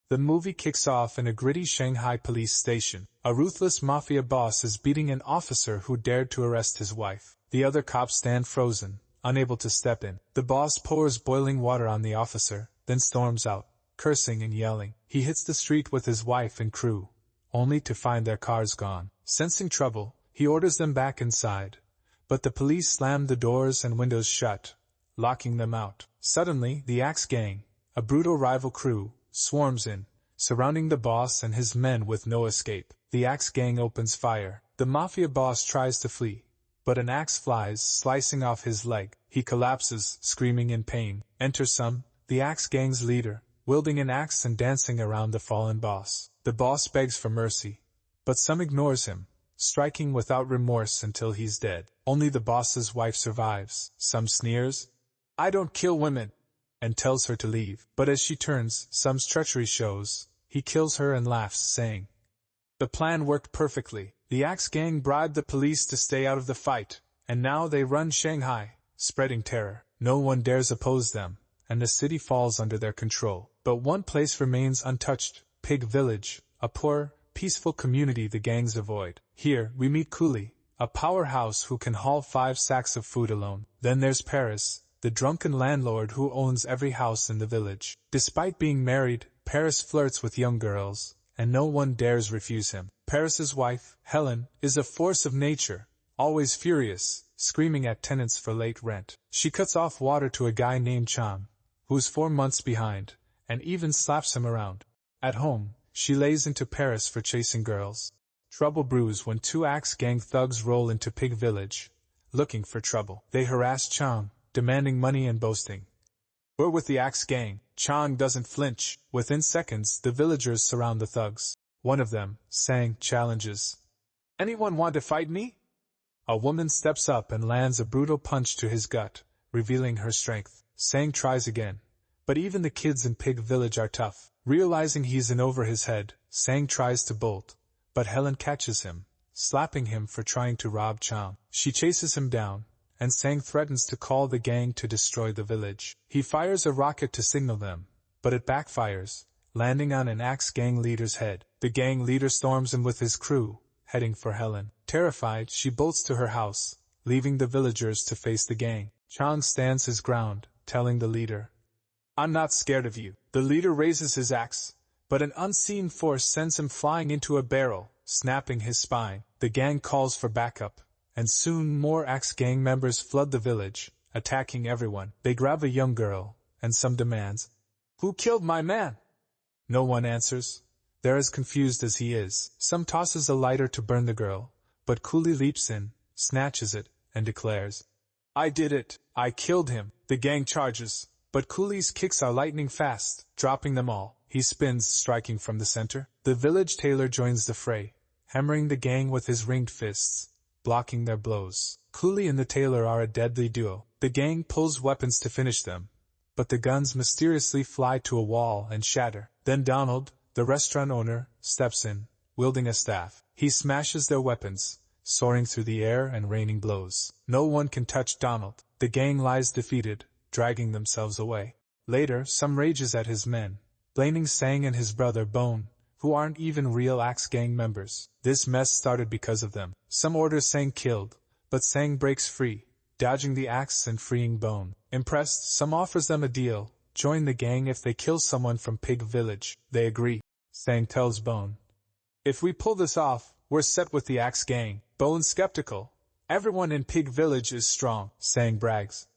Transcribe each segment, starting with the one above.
The movie kicks off in a gritty Shanghai police station. A ruthless mafia boss is beating an officer who dared to arrest his wife. The other cops stand frozen, unable to step in. The boss pours boiling water on the officer, then storms out, cursing and yelling. He hits the street with his wife and crew, only to find their cars gone. Sensing trouble, he orders them back inside, but the police slam the doors and windows shut, locking them out. Suddenly, the Axe Gang, a brutal rival crew, swarms in, surrounding the boss and his men with no escape. The Axe Gang opens fire. The mafia boss tries to flee, but an axe flies, slicing off his leg. He collapses, screaming in pain. Enter Sum, the Axe Gang's leader, wielding an axe and dancing around the fallen boss. The boss begs for mercy, but Sum ignores him, striking without remorse until he's dead. Only the boss's wife survives. Sum sneers, "I don't kill women," and tells her to leave. But as she turns, Sum's treachery shows. He kills her and laughs, saying, "The plan worked perfectly." The Axe Gang bribed the police to stay out of the fight, and now they run Shanghai, spreading terror. No one dares oppose them, and the city falls under their control. But one place remains untouched, Pig Village, a poor, peaceful community the gangs avoid. Here, we meet Cooley, a powerhouse who can haul 5 sacks of food alone. Then there's Paris, the drunken landlord who owns every house in the village. Despite being married, Paris flirts with young girls, and no one dares refuse him. Paris's wife, Helen, is a force of nature, always furious, screaming at tenants for late rent. She cuts off water to a guy named Chang, who's 4 months behind, and even slaps him around. At home, she lays into Paris for chasing girls. Trouble brews when 2 Axe Gang thugs roll into Pig Village, looking for trouble. They harass Chang, demanding money and boasting, "We're with the Axe Gang." Chang doesn't flinch. Within seconds, the villagers surround the thugs. One of them, Sang, challenges, "Anyone want to fight me?" A woman steps up and lands a brutal punch to his gut, revealing her strength. Sang tries again, but even the kids in Pig Village are tough. Realizing he's in over his head, Sang tries to bolt, but Helen catches him, slapping him for trying to rob Chang. She chases him down, and Sang threatens to call the gang to destroy the village. He fires a rocket to signal them, but it backfires, landing on an Axe Gang leader's head. The gang leader storms in with his crew, heading for Helen. Terrified, she bolts to her house, leaving the villagers to face the gang. Chang stands his ground, telling the leader, "I'm not scared of you." The leader raises his axe, but an unseen force sends him flying into a barrel, snapping his spine. The gang calls for backup, and soon more Axe Gang members flood the village, attacking everyone. They grab a young girl, and Sum demands, "Who killed my man?" No one answers. They're as confused as he is. Sum tosses a lighter to burn the girl, but Cooley leaps in, snatches it, and declares, "I did it. I killed him." The gang charges, but Cooley's kicks are lightning fast, dropping them all. He spins, striking from the center. The village tailor joins the fray, hammering the gang with his ringed fists, blocking their blows. Cooley and the tailor are a deadly duo. The gang pulls weapons to finish them, but the guns mysteriously fly to a wall and shatter. Then Donald, the restaurant owner, steps in, wielding a staff. He smashes their weapons, soaring through the air and raining blows. No one can touch Donald. The gang lies defeated, dragging themselves away. Later, Sum rages at his men, blaming Sang and his brother Bone, who aren't even real Axe Gang members. This mess started because of them. Sum orders Sang killed, but Sang breaks free, dodging the axe and freeing Bone. Impressed, Sum offers them a deal: join the gang if they kill someone from Pig Village. They agree. Sang tells Bone, "If we pull this off, we're set with the Axe Gang." Bone's skeptical. "Everyone in Pig Village is strong," Sang brags.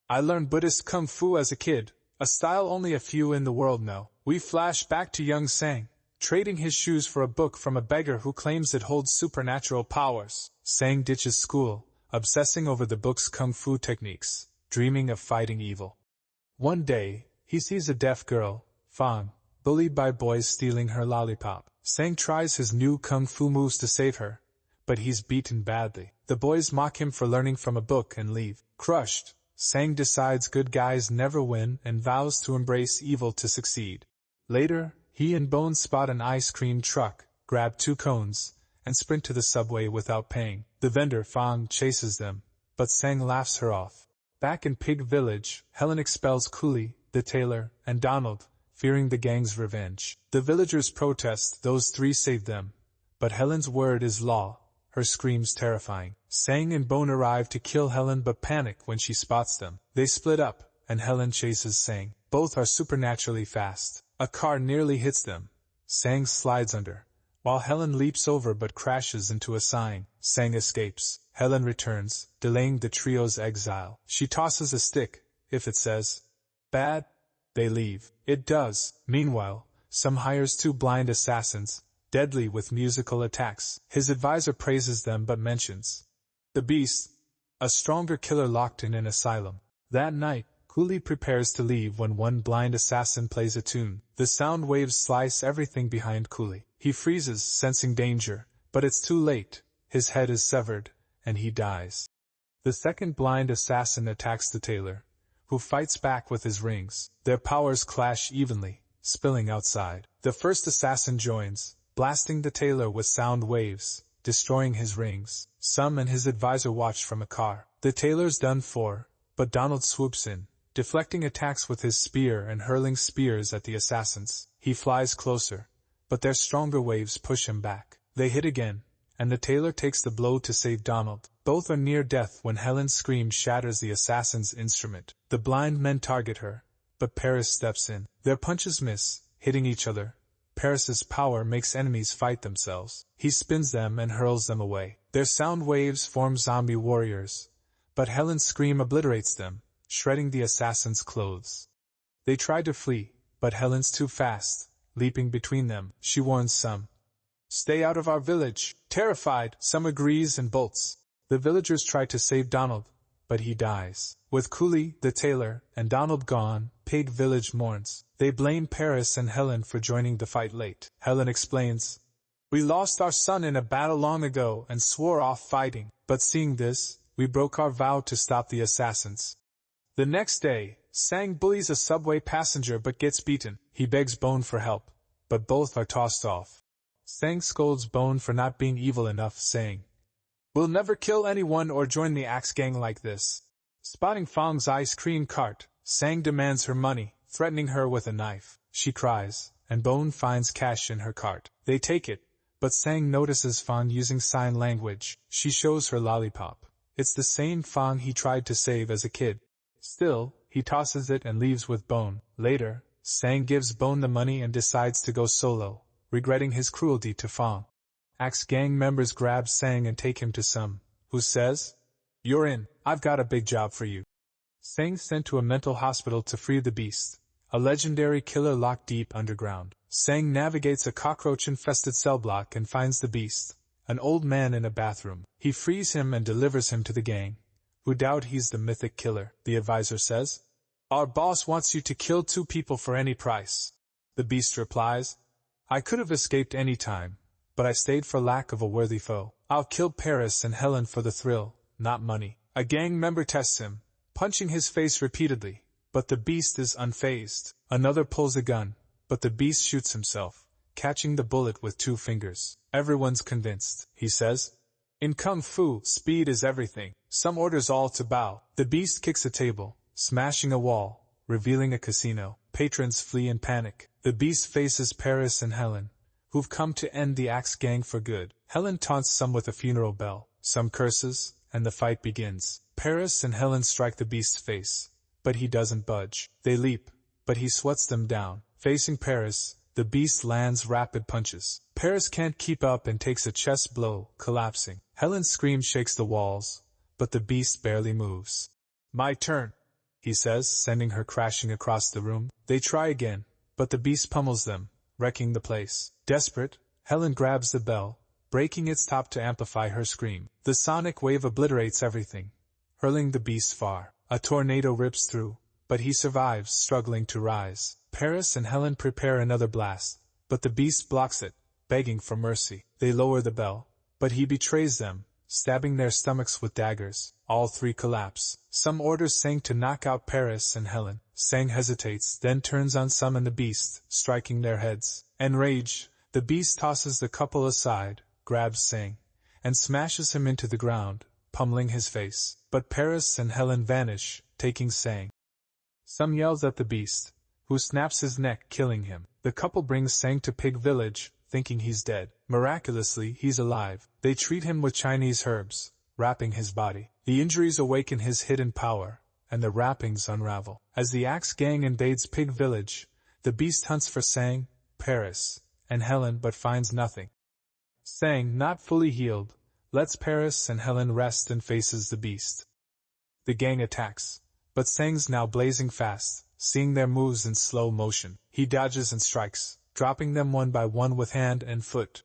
"I learned Buddhist Kung Fu as a kid, a style only a few in the world know." We flash back to young Sang, trading his shoes for a book from a beggar who claims it holds supernatural powers. Sang ditches school, obsessing over the book's kung fu techniques, dreaming of fighting evil. One day, he sees a deaf girl, Fang, bullied by boys stealing her lollipop. Sang tries his new kung fu moves to save her, but he's beaten badly. The boys mock him for learning from a book and leave. Crushed, Sang decides good guys never win and vows to embrace evil to succeed. Later, he and Bone spot an ice cream truck, grab 2 cones, and sprint to the subway without paying. The vendor, Fang, chases them, but Sang laughs her off. Back in Pig Village, Helen expels Cooley, the tailor, and Donald, fearing the gang's revenge. The villagers protest, those three saved them. But Helen's word is law, her screams terrifying. Sang and Bone arrive to kill Helen but panic when she spots them. They split up, and Helen chases Sang. Both are supernaturally fast. A car nearly hits them. Sang slides under, while Helen leaps over but crashes into a sign. Sang escapes. Helen returns, delaying the trio's exile. She tosses a stick. If it says, "bad," they leave. It does. Meanwhile, Sam hires two blind assassins, deadly with musical attacks. His advisor praises them but mentions the Beast, a stronger killer locked in an asylum. That night, Cooley prepares to leave when one blind assassin plays a tune. The sound waves slice everything behind Cooley. He freezes, sensing danger, but it's too late. His head is severed, and he dies. The second blind assassin attacks the tailor, who fights back with his rings. Their powers clash evenly, spilling outside. The first assassin joins, blasting the tailor with sound waves, destroying his rings. Sam and his advisor watch from a car. The tailor's done for, but Donald swoops in, deflecting attacks with his spear and hurling spears at the assassins. He flies closer, but their stronger waves push him back. They hit again, and the tailor takes the blow to save Donald. Both are near death when Helen's scream shatters the assassin's instrument. The blind men target her, but Paris steps in. Their punches miss, hitting each other. Paris's power makes enemies fight themselves. He spins them and hurls them away. Their sound waves form zombie warriors, but Helen's scream obliterates them, shredding the assassin's clothes. They try to flee, but Helen's too fast, leaping between them. She warns Sam, "Stay out of our village." Terrified, Sam agrees and bolts. The villagers try to save Donald, but he dies. With Cooley, the tailor, and Donald gone, Pig Village mourns. They blame Paris and Helen for joining the fight late. Helen explains, "We lost our son in a battle long ago and swore off fighting, but seeing this, we broke our vow to stop the assassins." The next day, Sang bullies a subway passenger but gets beaten. He begs Bone for help, but both are tossed off. Sang scolds Bone for not being evil enough, saying, "We'll never kill anyone or join the Axe Gang like this." Spotting Fong's ice cream cart, Sang demands her money, threatening her with a knife. She cries, and Bone finds cash in her cart. They take it, but Sang notices Fong using sign language. She shows her lollipop. It's the same Fong he tried to save as a kid. Still, he tosses it and leaves with Bone. Later, Sang gives Bone the money and decides to go solo, regretting his cruelty to Fong. Axe Gang members grab Sang and take him to Sam, who says, "You're in, I've got a big job for you." Sang's sent to a mental hospital to free the Beast, a legendary killer locked deep underground. Sang navigates a cockroach-infested cell block and finds the Beast, an old man in a bathroom. He frees him and delivers him to the gang, who doubt he's the mythic killer. The advisor says, "Our boss wants you to kill 2 people for any price." The Beast replies, "I could have escaped any time, but I stayed for lack of a worthy foe. I'll kill Paris and Helen for the thrill, not money." A gang member tests him, punching his face repeatedly, but the Beast is unfazed. Another pulls a gun, but the Beast shoots himself, catching the bullet with 2 fingers. Everyone's convinced. He says, "In Kung Fu, speed is everything." Some orders all to bow. The Beast kicks a table, smashing a wall, revealing a casino. Patrons flee in panic. The Beast faces Paris and Helen, who've come to end the Axe Gang for good. Helen taunts Sam with a funeral bell. Sam curses, and the fight begins. Paris and Helen strike the Beast's face, but he doesn't budge. They leap, but he sweats them down. Facing Paris, the Beast lands rapid punches. Paris can't keep up and takes a chest blow, collapsing. Helen's scream shakes the walls, but the Beast barely moves. "My turn," he says, sending her crashing across the room. They try again, but the Beast pummels them, wrecking the place. Desperate, Helen grabs the bell, breaking its top to amplify her scream. The sonic wave obliterates everything, hurling the Beast far. A tornado rips through, but he survives, struggling to rise. Paris and Helen prepare another blast, but the Beast blocks it, begging for mercy. They lower the bell, but he betrays them, stabbing their stomachs with daggers. All 3 collapse. Sam orders Sang to knock out Paris and Helen. Sang hesitates, then turns on Sam and the Beast, striking their heads. Enraged, the Beast tosses the couple aside, grabs Sang, and smashes him into the ground, pummeling his face. But Paris and Helen vanish, taking Sang. Sam yells at the Beast, who snaps his neck, killing him. The couple brings Sang to Pig Village, thinking he's dead. Miraculously, he's alive. They treat him with Chinese herbs, wrapping his body. The injuries awaken his hidden power, and the wrappings unravel. As the Axe Gang invades Pig Village, the Beast hunts for Sang, Paris, and Helen but finds nothing. Sang, not fully healed, lets Paris and Helen rest and faces the Beast. The gang attacks, but Sang's now blazing fast, seeing their moves in slow motion. He dodges and strikes, dropping them one by one with hand and foot.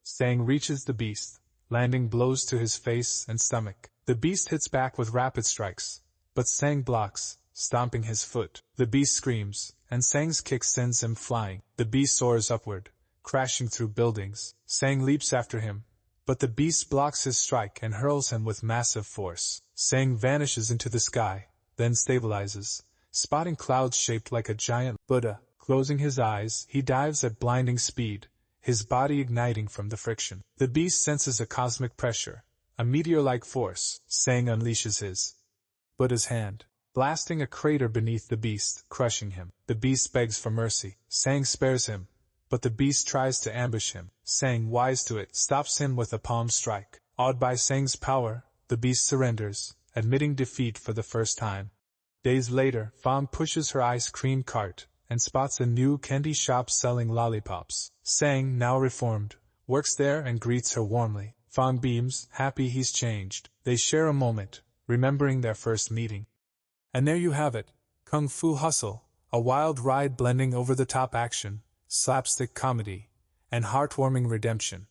Sang reaches the Beast, landing blows to his face and stomach. The Beast hits back with rapid strikes, but Sang blocks, stomping his foot. The Beast screams, and Sang's kick sends him flying. The Beast soars upward, crashing through buildings. Sang leaps after him, but the Beast blocks his strike and hurls him with massive force. Sang vanishes into the sky, then stabilizes, spotting clouds shaped like a giant Buddha. Closing his eyes, he dives at blinding speed, his body igniting from the friction. The Beast senses a cosmic pressure, a meteor-like force. Sang unleashes his Buddha's hand, blasting a crater beneath the Beast, crushing him. The Beast begs for mercy. Sang spares him, but the Beast tries to ambush him. Sang, wise to it, stops him with a palm strike. Awed by Sang's power, the Beast surrenders, admitting defeat for the first time. Days later, Fong pushes her ice cream cart and spots a new candy shop selling lollipops. Sang, now reformed, works there and greets her warmly. Fong beams, happy he's changed. They share a moment, remembering their first meeting. And there you have it, Kung Fu Hustle, a wild ride blending over-the-top action, slapstick comedy, and heartwarming redemption.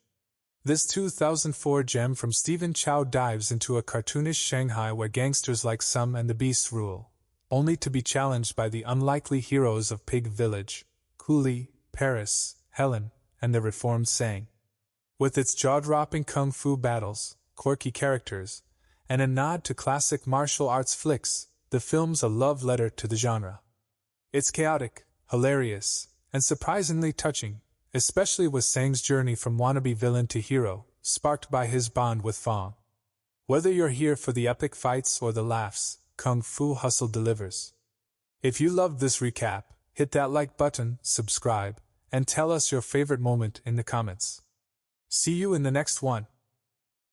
This 2004 gem from Stephen Chow dives into a cartoonish Shanghai where gangsters like Sum and the Beast rule, only to be challenged by the unlikely heroes of Pig Village, Cooley, Paris, Helen, and the reformed Sang. With its jaw-dropping kung fu battles, quirky characters, and a nod to classic martial arts flicks, the film's a love letter to the genre. It's chaotic, hilarious, and surprisingly touching, especially with Sang's journey from wannabe villain to hero, sparked by his bond with Fong. Whether you're here for the epic fights or the laughs, Kung Fu Hustle delivers. If you loved this recap, hit that like button, subscribe, and tell us your favorite moment in the comments. See you in the next one.